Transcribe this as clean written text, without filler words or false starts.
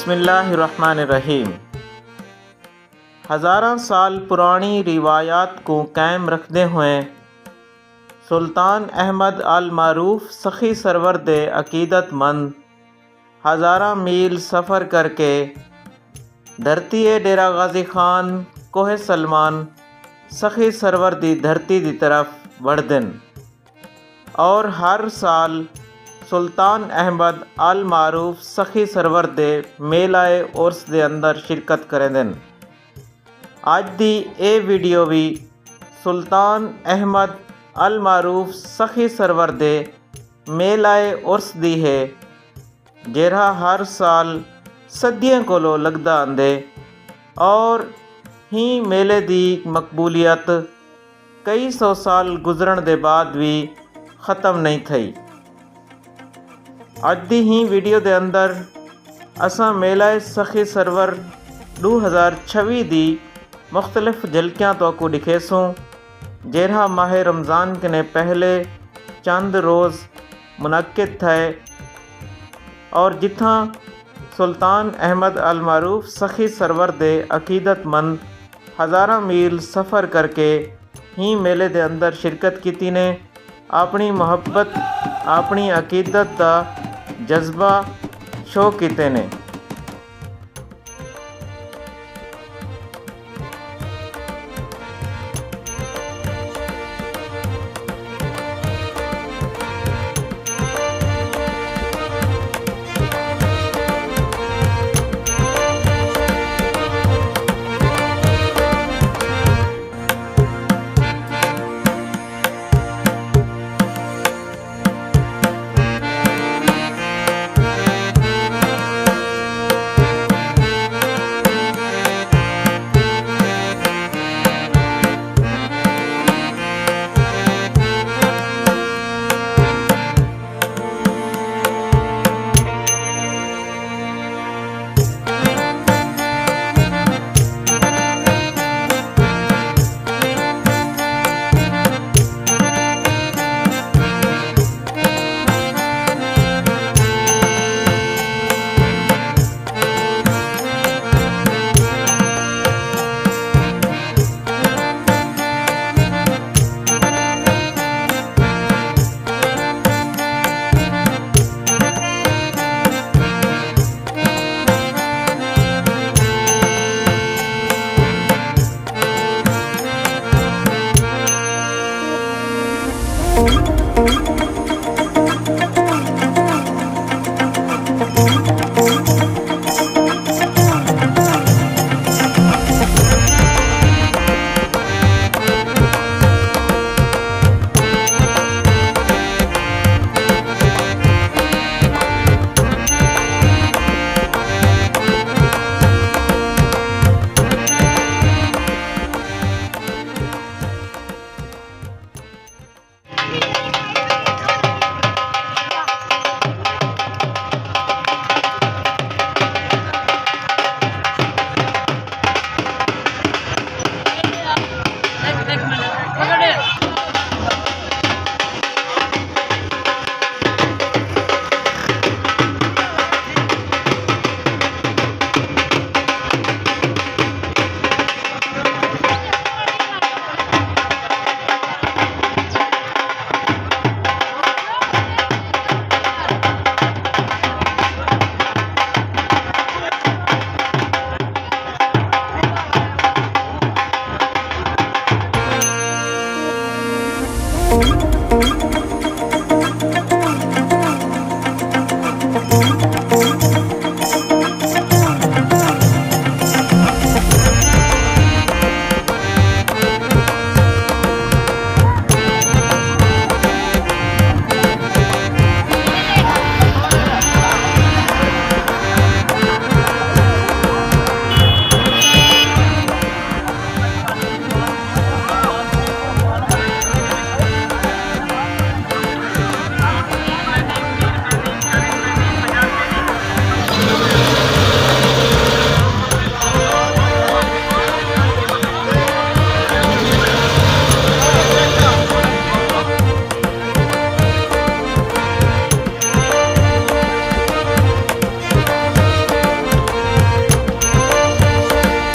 बिस्मिल्लाहिर्रहमानिर्रहीम। हज़ारा साल पुरानी रिवायात को कायम रखते हुए सुल्तान अहमद अल मारूफ सखी सरवर दे अकीदतमंद हज़ारा मील सफ़र करके धरती डेरा गाजी खान कोहे सलमान सखी सरवर दी धरती दी तरफ बढ़दन और हर साल सुल्तान अहमद अल मारूफ सखी सरवर दे मेलाए उर्स दे अंदर शिरकत करेंदन। आज दी ए वीडियो भी सुल्तान अहमद अल मारूफ सखी सरवर दे मेलाए उर्स दी है, जेरा हर साल सदियों कोलो लगदा आंदे और ही मेले दी मकबूलियत कई सौ साल गुजरन दे बाद भी ख़त्म नहीं थई। अज दी ही वीडियो दे अंदर असां मेलाए सखी सरवर 2026 दी मुख्तलिफ झलकियां तो को दिखेसूं, जेरा माह रमज़ान के ने पहले चंद रोज़ मुनक्किद थे और जिथा सुल्तान अहमद अल मारूफ सखी सरवर दे अकीदतमंद हज़ारा मील सफ़र करके ही मेले दे अंदर शिरकत की ने अपनी मुहब्बत अपनी अकीदत का जज्बा शो किते ने।